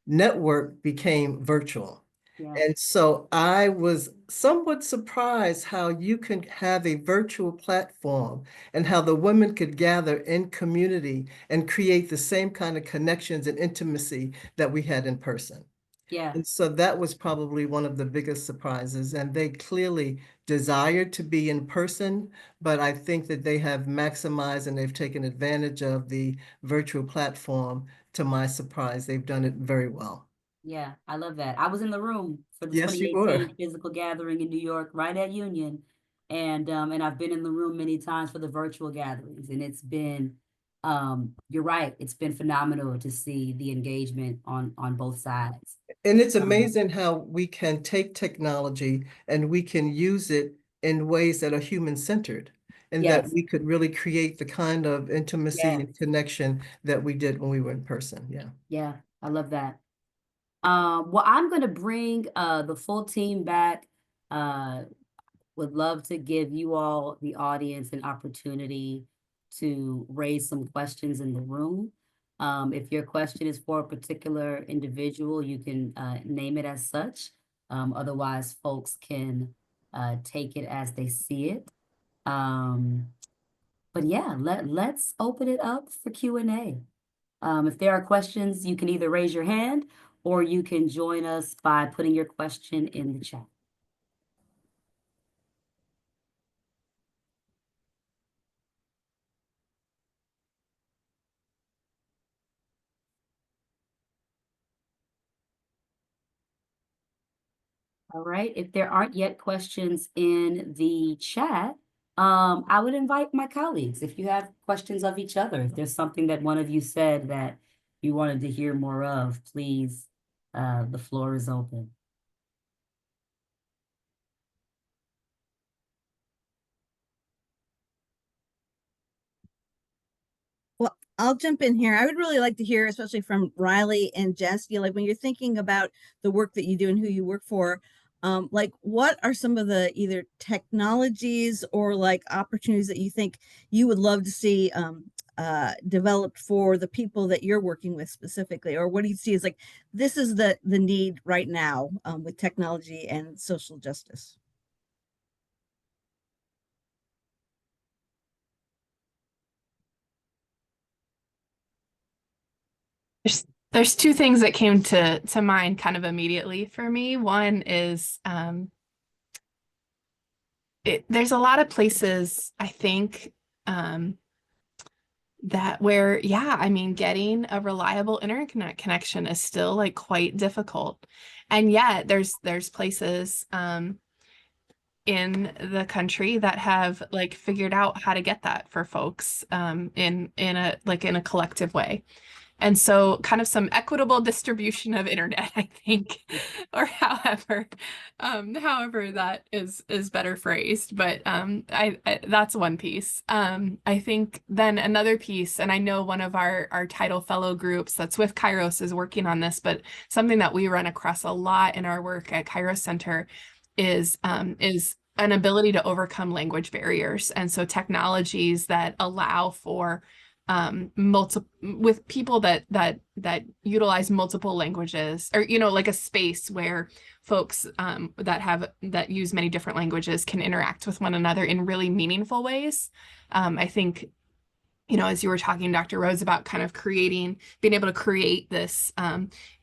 network became virtual. Yeah. And so I was somewhat surprised how you can have a virtual platform and how the women could gather in community and create the same kind of connections and intimacy that we had in person. Yeah. And so that was probably one of the biggest surprises. And they clearly desired to be in person, but I think that they have maximized and they've taken advantage of the virtual platform. To my surprise, they've done it very well. Yeah, I love that. I was in the room for the Yes, you were. 2018 physical gathering in New York, right at Union. And I've been in the room many times for the virtual gatherings. And it's been, you're right, it's been phenomenal to see the engagement on both sides. And it's amazing how we can take technology and we can use it in ways that are human-centered, and that Yes. we could really create the kind of intimacy Yes. and connection that we did when we were in person. Yeah. Yeah, I love that. Well, I'm going to bring the full team back. Would love to give you all, the audience, an opportunity to raise some questions in the room. If your question is for a particular individual, you can name it as such. Otherwise, folks can take it as they see it. But yeah, let's open it up for Q&A. If there are questions, you can either raise your hand or you can join us by putting your question in the chat. All right, if there aren't yet questions in the chat, I would invite my colleagues, if you have questions of each other, if there's something that one of you said that you wanted to hear more of, please, the floor is open. I'll jump in here. I would really like to hear, especially from Riley and Jess, like when you're thinking about the work that you do and who you work for, like what are some of the either technologies or like opportunities that you think you would love to see developed for the people that you're working with specifically, or what do you see as like this is the need right now with technology and social justice? There's two things that came to mind kind of immediately for me. One is there's a lot of places I think that where, yeah, I mean, getting a reliable internet connection is still like quite difficult. And yet there's places in the country that have like figured out how to get that for folks in a collective way. And so kind of some equitable distribution of internet, I think, or however that is better phrased. But I that's one piece. I think then another piece, and I know one of our TIDEL fellow groups that's with Kairos is working on this, but something that we run across a lot in our work at Kairos Center is an ability to overcome language barriers. And so technologies that allow for multiple with people that utilize multiple languages, or like a space where folks that use many different languages can interact with one another in really meaningful ways. I think, as you were talking, Dr. Rose, about kind of being able to create this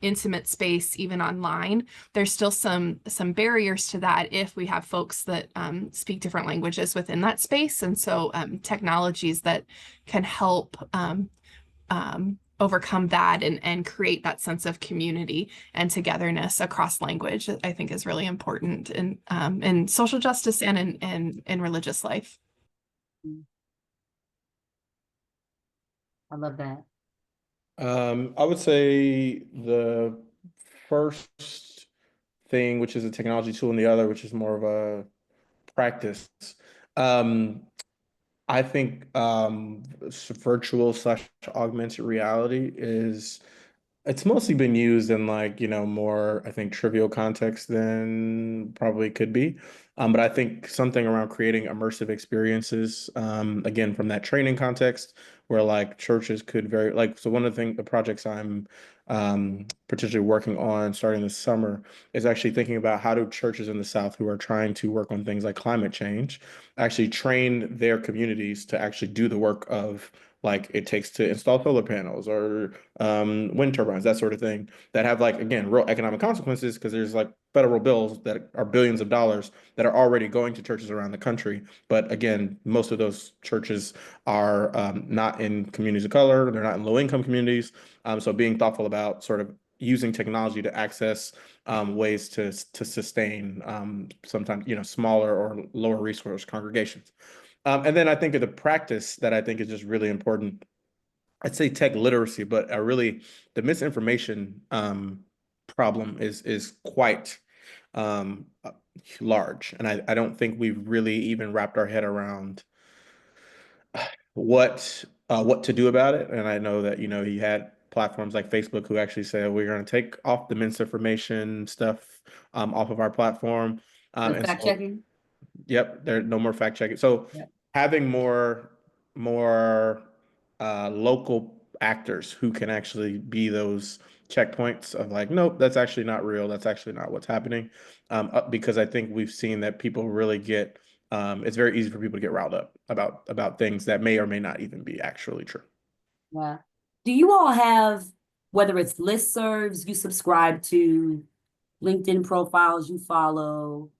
intimate space even online, there's still some barriers to that if we have folks that speak different languages within that space. And so technologies that can help overcome that and create that sense of community and togetherness across language, I think is really important in social justice and in religious life. I love that. I would say the first thing, which is a technology tool, and the other, which is more of a practice. I think virtual / augmented reality it's mostly been used in like, more, I think, trivial context than probably could be. But I think something around creating immersive experiences, again, from that training context where like churches could so one of the projects I'm particularly working on starting this summer is actually thinking about how do churches in the South who are trying to work on things like climate change actually train their communities to actually do the work of like it takes to install solar panels or wind turbines, that sort of thing, that have like, again, real economic consequences because there's like federal bills that are billions of dollars that are already going to churches around the country. But again, most of those churches are not in communities of color, they're not in low income communities. So being thoughtful about sort of using technology to access ways to sustain sometimes, smaller or lower resource congregations. And then I think of the practice that I think is just really important. I'd say tech literacy, but the misinformation problem is quite large. And I don't think we've really even wrapped our head around what to do about it. And I know that, you had platforms like Facebook who actually say, we're going to take off the misinformation stuff off of our platform. Fact checking. Yep, there's no more fact checking. So having more local actors who can actually be those checkpoints of like, nope, that's actually not real. That's actually not what's happening. Because I think we've seen that people really get it's very easy for people to get riled up about things that may or may not even be actually true. Yeah. Do you all have, whether it's listservs you subscribe to, LinkedIn profiles you follow,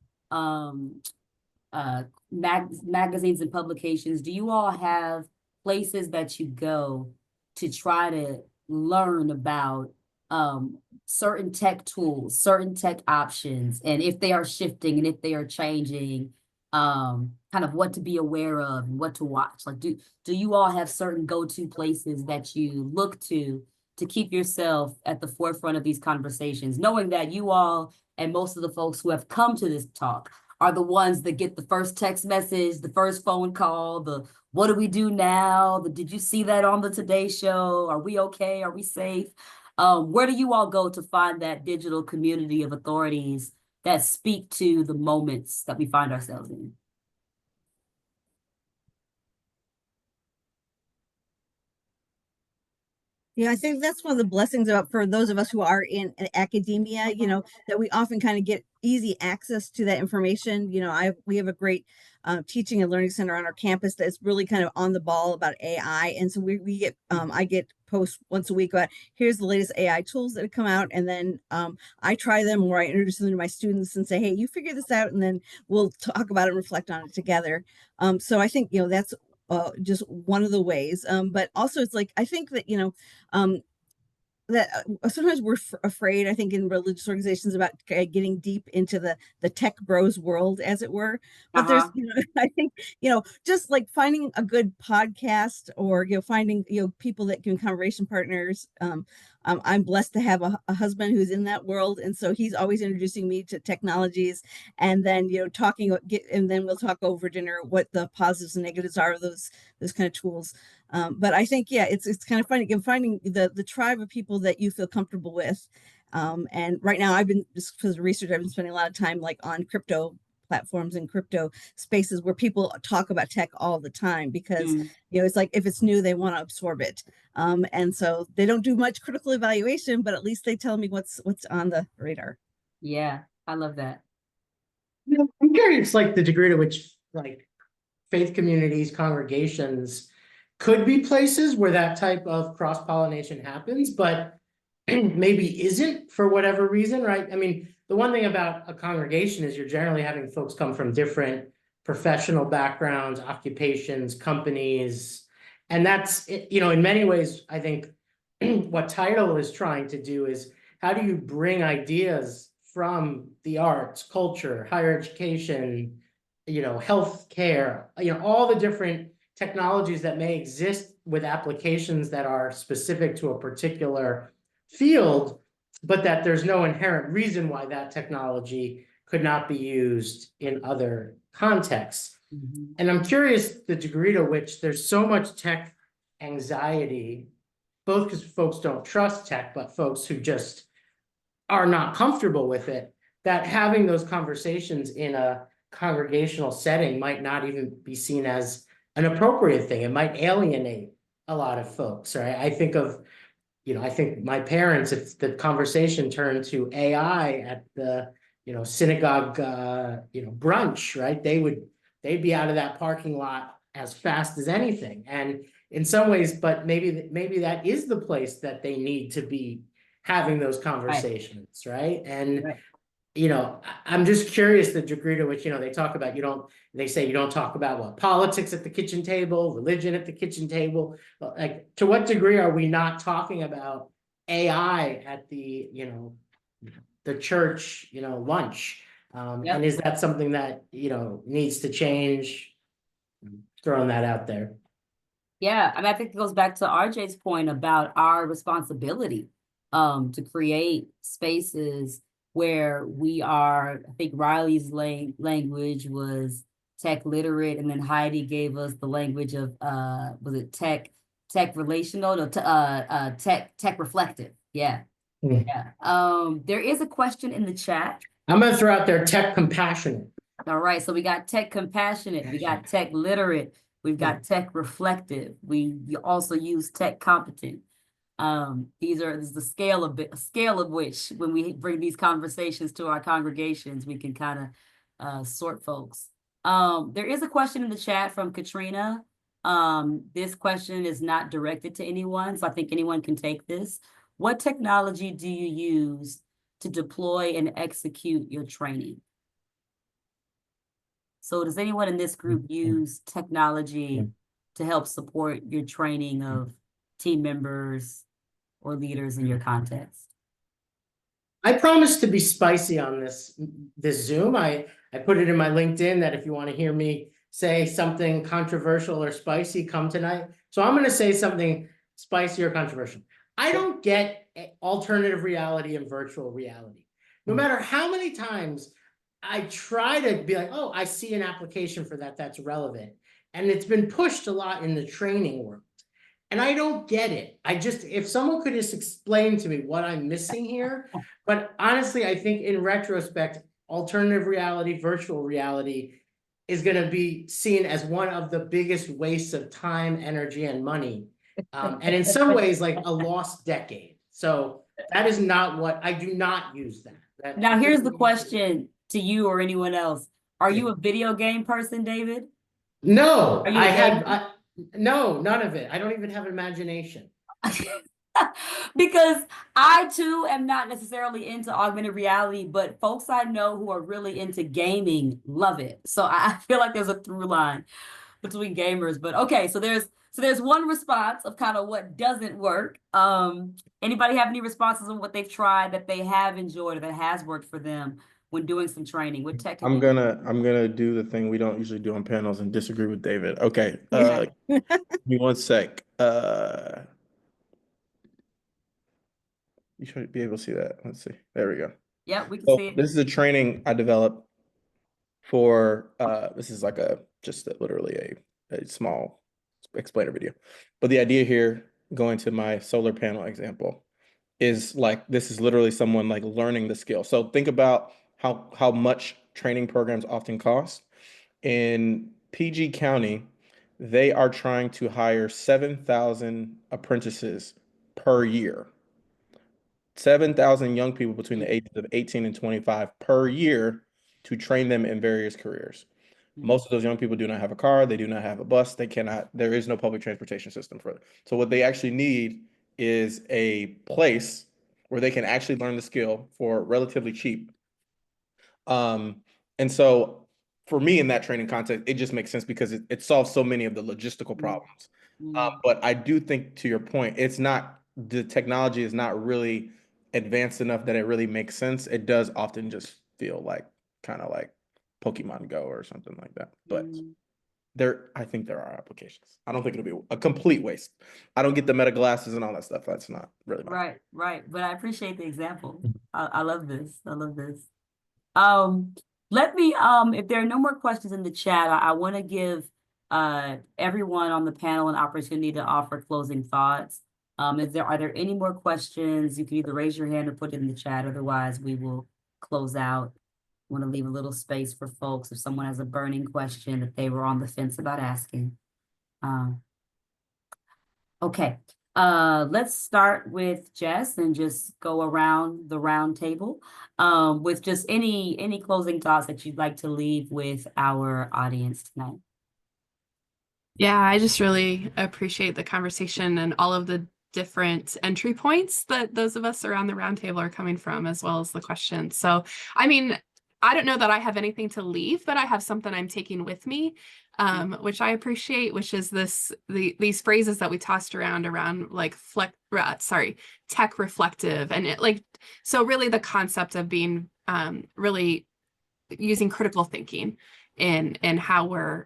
magazines and publications, do you all have places that you go to try to learn about certain tech tools, certain tech options, and if they are shifting and if they are changing, kind of what to be aware of and what to watch? Like, do you all have certain go-to places that you look to keep yourself at the forefront of these conversations, knowing that you all and most of the folks who have come to this talk are the ones that get the first text message, the first phone call, the what do we do now? The did you see that on the Today Show? Are we okay? Are we safe? Where do you all go to find that digital community of authorities that speak to the moments that we find ourselves in? Yeah, I think that's one of the blessings about for those of us who are in academia, that we often kind of get easy access to that information. We have a great teaching and learning center on our campus that's really kind of on the ball about AI. And so we get, I get posts once a week about here's the latest AI tools that have come out. And then I try them or I introduce them to my students and say, hey, you figure this out. And then we'll talk about it and reflect on it together. So I think, that's just one of the ways. But also it's like, I think that, that sometimes we're afraid, I think, in religious organizations about getting deep into the tech bros world, as it were. But there's, I think, just like finding a good podcast or, finding, people that can conversation partners. I'm blessed to have a husband who's in that world. And so he's always introducing me to technologies and then, and then we'll talk over dinner what the positives and negatives are of those kind of tools. But I think, yeah, it's kind of finding the tribe of people that you feel comfortable with. And right now just because of research, I've been spending a lot of time like on crypto platforms and crypto spaces where people talk about tech all the time because, it's like, if it's new, they want to absorb it. And so they don't do much critical evaluation, but at least they tell me what's on the radar. Yeah, I love that. I'm curious, like the degree to which like faith communities, congregations could be places where that type of cross-pollination happens, but maybe isn't for whatever reason, right? I mean, the one thing about a congregation is you're generally having folks come from different professional backgrounds, occupations, companies, and that's, in many ways, I think what TIDEL is trying to do is how do you bring ideas from the arts, culture, higher education, healthcare, all the different technologies that may exist with applications that are specific to a particular field, but that there's no inherent reason why that technology could not be used in other contexts. And I'm curious the degree to which there's so much tech anxiety, both because folks don't trust tech, but folks who just are not comfortable with it, that having those conversations in a congregational setting might not even be seen as an appropriate thing. It might alienate a lot of folks, right? I think of, I think my parents, if the conversation turned to AI at the, synagogue, brunch, right? They'd be out of that parking lot as fast as anything. And in some ways, but maybe that is the place that they need to be having those conversations, right? And I'm just curious the degree to which, they talk about, they say you don't talk about what politics at the kitchen table, religion at the kitchen table. Like, to what degree are we not talking about AI at the, the church, lunch? And is that something that, needs to change? Throwing that out there. Yeah, I think it goes back to RJ's point about our responsibility to create spaces where we are. I think Riley's language was tech literate, and then Heidi gave us the language of was it tech relational? No, tech reflective. Yeah. Yeah. There is a question in the chat. I'm gonna throw out there tech compassionate. All right, so we got tech compassionate, we got tech literate, we've got tech reflective, we also use tech competent. This is the scale of which when we bring these conversations to our congregations, we can kind of sort folks. There is a question in the chat from Katrina. This question is not directed to anyone, so I think anyone can take this. What technology do you use to deploy and execute your training? So does anyone in this group use technology to help support your training of team members or leaders in your context? I promise to be spicy on this Zoom. I put it in my LinkedIn that if you want to hear me say something controversial or spicy, come tonight. So I'm going to say something spicy or controversial. I don't get alternative reality and virtual reality. No matter how many times I try to be like, oh, I see an application for that that's relevant. And it's been pushed a lot in the training world. And I don't get it. If someone could just explain to me what I'm missing here, but honestly, I think in retrospect, alternative reality, virtual reality is going to be seen as one of the biggest wastes of time, energy, and money. And in some ways, like a lost decade. So that is not what I do not use that. Now, here's the question to you or anyone else. Are Yeah. you a video game person, David? No, Are you a gamer? No, none of it. I don't even have imagination. Because I too am not necessarily into augmented reality, but folks I know who are really into gaming love it. So I feel like there's a through line between gamers. But okay, so there's one response of kind of what doesn't work. Anybody have any responses on what they've tried that they have enjoyed or that has worked for them when doing some training with technical? I'm gonna do the thing we don't usually do on panels and disagree with David. Okay. Give me one sec. You should be able to see that. Let's see. There we go. Yeah, we can So see it. this is a training I developed for this is like literally a small explainer video. But the idea here, going to my solar panel example, is like this is literally someone like learning the skill. So think about how much training programs often cost. In PG County, they are trying to hire 7,000 apprentices per year. 7,000 young people between the ages of 18 and 25 per year to train them in various careers. Most of those young people do not have a car. They do not have a bus. There is no public transportation system for them. So what they actually need is a place where they can actually learn the skill for relatively cheap. And so for me in that training context, it just makes sense because it solves so many of the logistical problems. But I do think, to your point, the technology is not really advanced enough that it really makes sense. It does often just feel like kind of like Pokemon Go or something like that. But I think there are applications. I don't think it'll be a complete waste. I don't get the meta glasses and all that stuff. That's not really my thing. Right. But I appreciate the example. I love this. I love this. Let me, if there are no more questions in the chat, I want to give everyone on the panel an opportunity to offer closing thoughts. Are there any more questions? You can either raise your hand or put it in the chat. Otherwise, we will close out. Want to leave a little space for folks if someone has a burning question that they were on the fence about asking. Okay. Let's start with Jess and just go around the round table with just any closing thoughts that you'd like to leave with our audience tonight. Yeah, I just really appreciate the conversation and all of the different entry points that those of us around the roundtable are coming from, as well as the questions. So, I mean, I don't know that I have anything to leave, but I have something I'm taking with me, which I appreciate, which is these phrases that we tossed around like tech reflective, and so really the concept of being really using critical thinking in how we're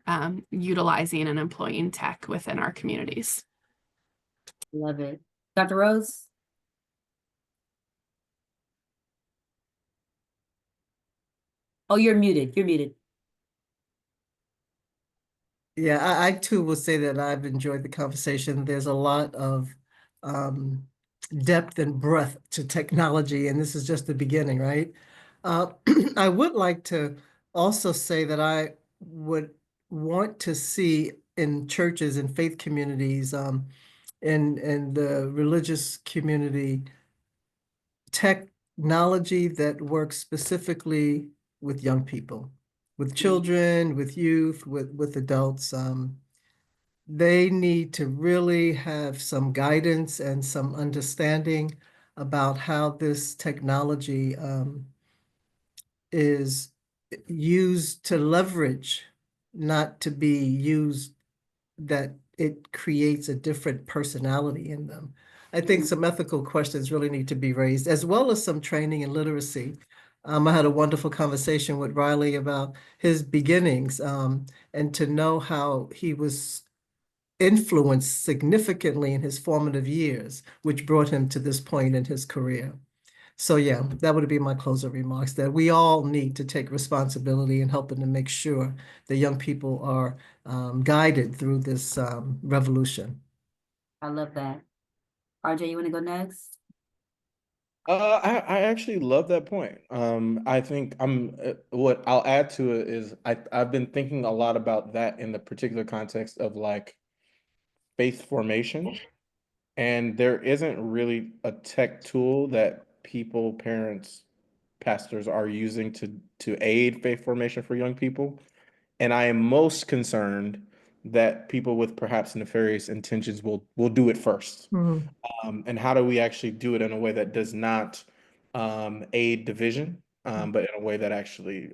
utilizing and employing tech within our communities. Love it. Dr. Rose? Oh, you're muted. You're muted. Yeah, I too will say that I've enjoyed the conversation. There's a lot of depth and breadth to technology, and this is just the beginning, right? I would like to also say that I would want to see in churches and faith communities, in the religious community, technology that works specifically with young people, with children, with youth, with adults. They need to really have some guidance and some understanding about how this technology is used to leverage, not to be used that it creates a different personality in them. I think some ethical questions really need to be raised, as well as some training and literacy. I had a wonderful conversation with Riley about his beginnings, and to know how he was influenced significantly in his formative years, which brought him to this point in his career. So yeah, that would be my closing remarks, that we all need to take responsibility in helping to make sure the young people are guided through this revolution. I love that. RJ, you want to go next? I actually love that point. I think what I'll add to it is I've been thinking a lot about that in the particular context of like faith formation. And there isn't really a tech tool that people, parents, pastors are using to aid faith formation for young people. And I am most concerned that people with perhaps nefarious intentions will do it first. Mhm. And how do we actually do it in a way that does not aid division, but in a way that actually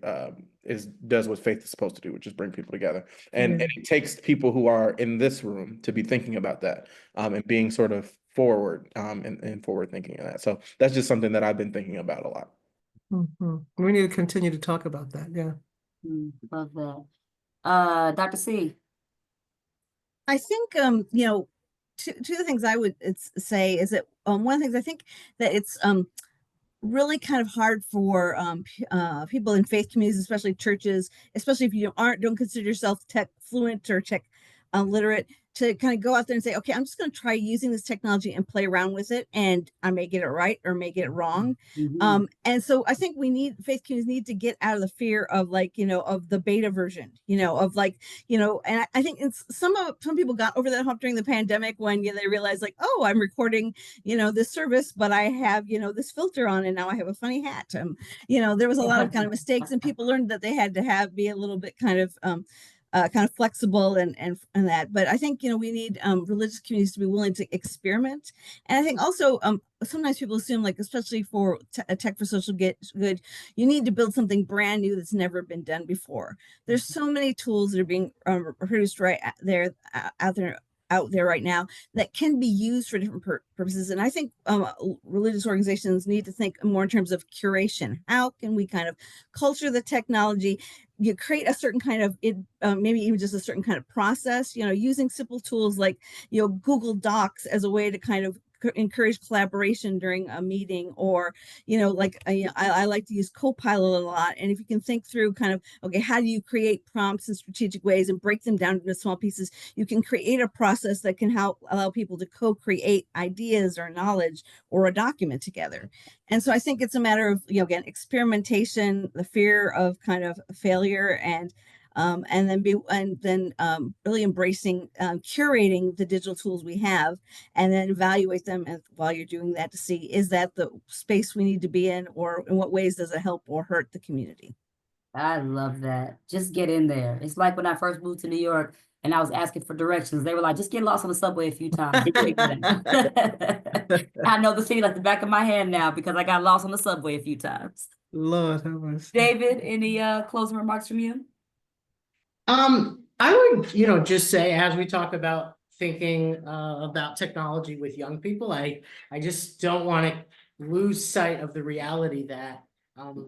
does what faith is supposed to do, which is bring people together. And Yeah. it takes people who are in this room to be thinking about that, and being sort of forward, and forward thinking in that. So that's just something that I've been thinking about a lot. Mhm. We need to continue to talk about that. Yeah. Love that. Dr. C. I think, you know, two of the things I would say is that one of the things I think that it's really kind of hard for people in faith communities, especially churches, especially if you don't consider yourself tech fluent or tech literate, to kind of go out there and say, okay, I'm just going to try using this technology and play around with it, and I may get it right or may get it wrong. And so I think faith communities need to get out of the fear of, like, you know, of the beta version, you know, of like, you know, and I think some people got over that hump during the pandemic when they realized, like, oh, I'm recording, you know, this service, but I have, you know, this filter on, and now I have a funny hat. You know, there was a lot of kind of mistakes, and people learned that they had to be a little bit kind of flexible and that. But I think, you know, we need religious communities to be willing to experiment. And I think also sometimes people assume, like, especially for tech for social good, you need to build something brand new that's never been done before. There's so many tools that are being produced right out there right now that can be used for different purposes. And I think religious organizations need to think more in terms of curation. How can we kind of culture the technology? You create a certain kind of maybe even just a certain kind of process, you know, using simple tools like, you know, Google Docs as a way to kind of encourage collaboration during a meeting, or, you know, like I like to use Copilot a lot. And if you can think through kind of, okay, how do you create prompts in strategic ways and break them down into small pieces, you can create a process that can allow people to co-create ideas or knowledge or a document together. And so I think it's a matter of, you know, again, experimentation, the fear of kind of failure, and then really embracing curating the digital tools we have, and then evaluate them while you're doing that to see, is that the space we need to be in, or in what ways does it help or hurt the community? I love that. Just get in there. It's like when I first moved to New York and I was asking for directions. They were like, just get lost on the subway a few times. I know the city like the back of my hand now because I got lost on the subway a few times. Lord have mercy. David, any closing remarks from you? I would, you know, just say, as we talk about thinking about technology with young people, I just don't want to lose sight of the reality that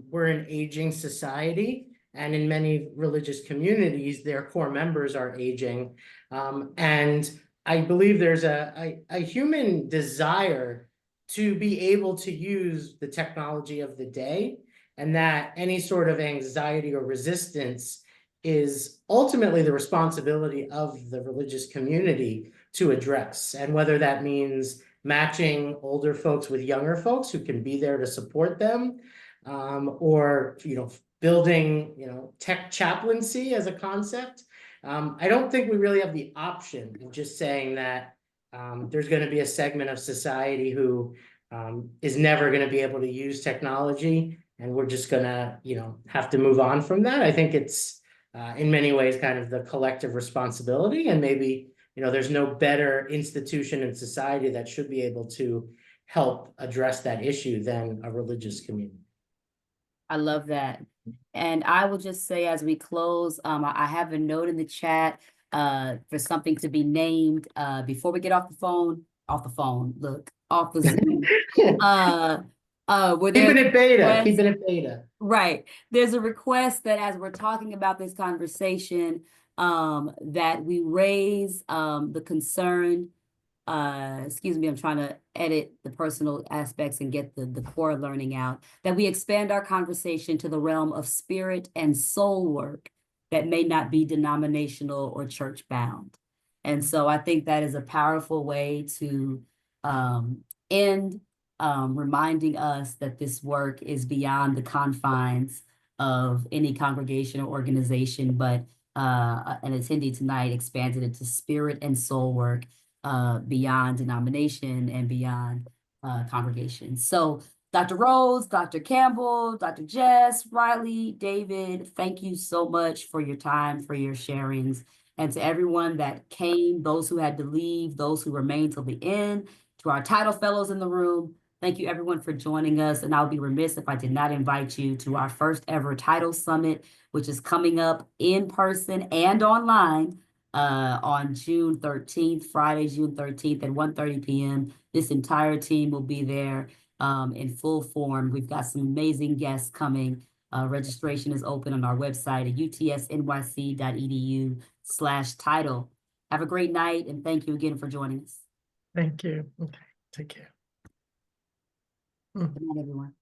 we're an aging society, and in many religious communities, their core members are aging. And I believe there's a human desire to be able to use the technology of the day, and that any sort of anxiety or resistance is ultimately the responsibility of the religious community to address. And whether that means matching older folks with younger folks who can be there to support them, or, you know, building, you know, tech chaplaincy as a concept. I don't think we really have the option of just saying that there's going to be a segment of society who is never going to be able to use technology, and we're just going to, you know, have to move on from that. I think it's in many ways kind of the collective responsibility, and maybe, you know, there's no better institution in society that should be able to help address that issue than a religious community. I love that. And I will just say, as we close, I have a note in the chat for something to be named before we get off the phone, look, off the Zoom. Keeping it beta. Right. There's a request that as we're talking about this conversation, that we raise the concern excuse me, I'm trying to edit the personal aspects and get the core learning out, that we expand our conversation to the realm of spirit and soul work that may not be denominational or church bound. And so I think that is a powerful way to end, reminding us that this work is beyond the confines of any congregation or organization, but an attendee tonight expanded into spirit and soul work beyond denomination and beyond congregation. So Dr. Rose, Dr. Campbell, Dr. Jess, Riley, David, thank you so much for your time, for your sharings. And to everyone that came, those who had to leave, those who remained till the end, to our TIDEL fellows in the room, thank you everyone for joining us. And I'll be remiss if I did not invite you to our first ever TIDEL Summit, which is coming up in person and online on June 13th, Friday, June 13th at 1:30 p.m. This entire team will be there in full form. We've got some amazing guests coming. Registration is open on our website at utsnyc.edu/TIDEL. Have a great night, and thank you again for joining us. Thank you. Okay, take care. Good night, everyone.